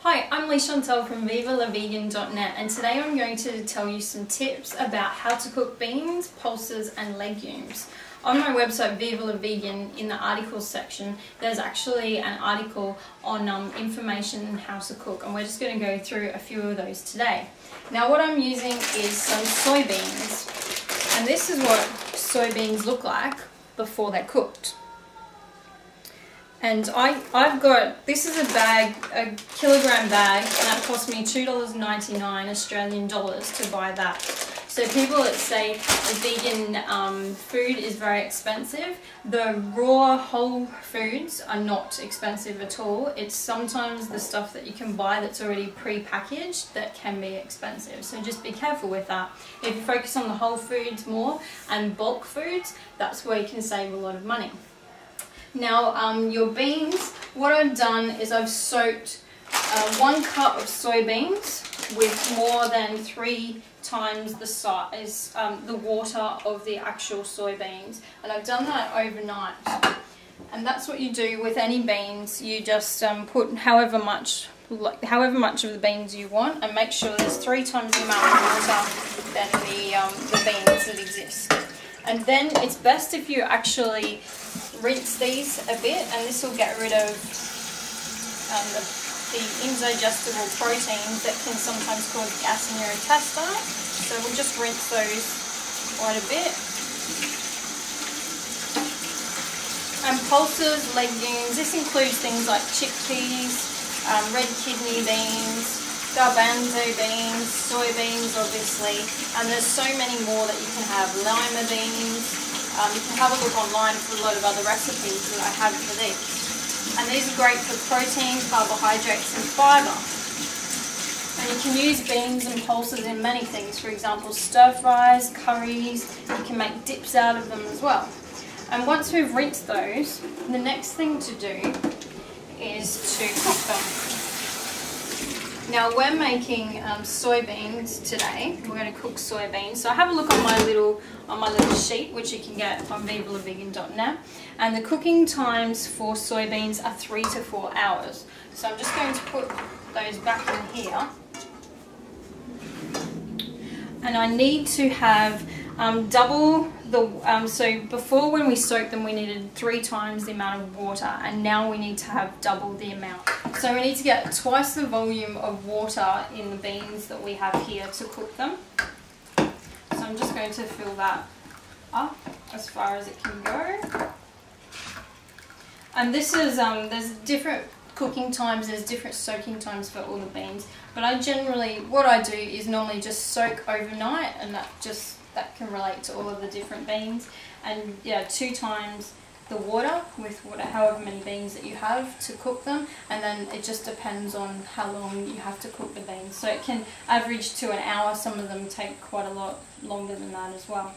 Hi, I'm Leigh-Chantelle from viva-la-vegan.net, and today I'm going to tell you some tips about how to cook beans, pulses and legumes. On my website Viva la Vegan, in the articles section, there's actually an article on information on how to cook, and we're just going to go through a few of those today. Now what I'm using is some soybeans, and this is what soybeans look like before they're cooked. And I've got, this is a kilogram bag, and that cost me $2.99 Australian dollars to buy that. So people that say vegan food is very expensive, the raw whole foods are not expensive at all. It's sometimes the stuff that you can buy that's already pre-packaged that can be expensive. So just be careful with that. If you focus on the whole foods more and bulk foods, that's where you can save a lot of money. Now your beans, what I've done is I've soaked 1 cup of soybeans with more than 3 times the size, the water of the actual soybeans, and I've done that overnight. And that's what you do with any beans. You just put however much of the beans you want, and make sure there's 3 times the amount of water than the beans that exist. And then it's best if you actually rinse these a bit, and this will get rid of the indigestible proteins that can sometimes cause gas in your intestine. So we'll just rinse those quite a bit. And pulses, legumes, this includes things like chickpeas, red kidney beans, garbanzo beans, soybeans obviously, and there's so many more that you can have. Lima beans, you can have a look online for a lot of other recipes that I have for these. And these are great for protein, carbohydrates and fibre. And you can use beans and pulses in many things, for example stir fries, curries, you can make dips out of them as well. And once we've rinsed those, the next thing to do is to cook them. Now we're making soybeans today. We're going to cook soybeans. So have a look on my little sheet, which you can get on viva-la-vegan.net. And the cooking times for soybeans are 3 to 4 hours. So I'm just going to put those back in here. And I need to have double the, so before when we soaked them we needed 3 times the amount of water, and now we need to have double the amount. So we need to get twice the volume of water in the beans that we have here to cook them. So I'm just going to fill that up as far as it can go. And this is, there's different cooking times, there's different soaking times for all the beans, but I generally, what I do is normally just soak overnight, and that can relate to all of the different beans. And yeah, 2 times the water with however many beans that you have to cook them, and then it just depends on how long you have to cook the beans. So it can average to an hour, some of them take quite a lot longer than that as well.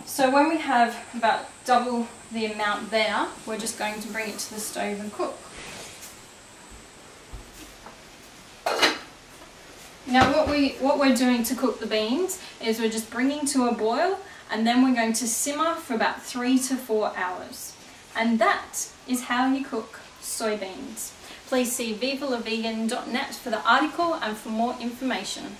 So when we have about double the amount there, we're just going to bring it to the stove and cook. Now what we're doing to cook the beans is we're just bringing to a boil, and then we're going to simmer for about 3 to 4 hours. And that is how you cook soybeans. Please see viva-la-vegan.net for the article and for more information.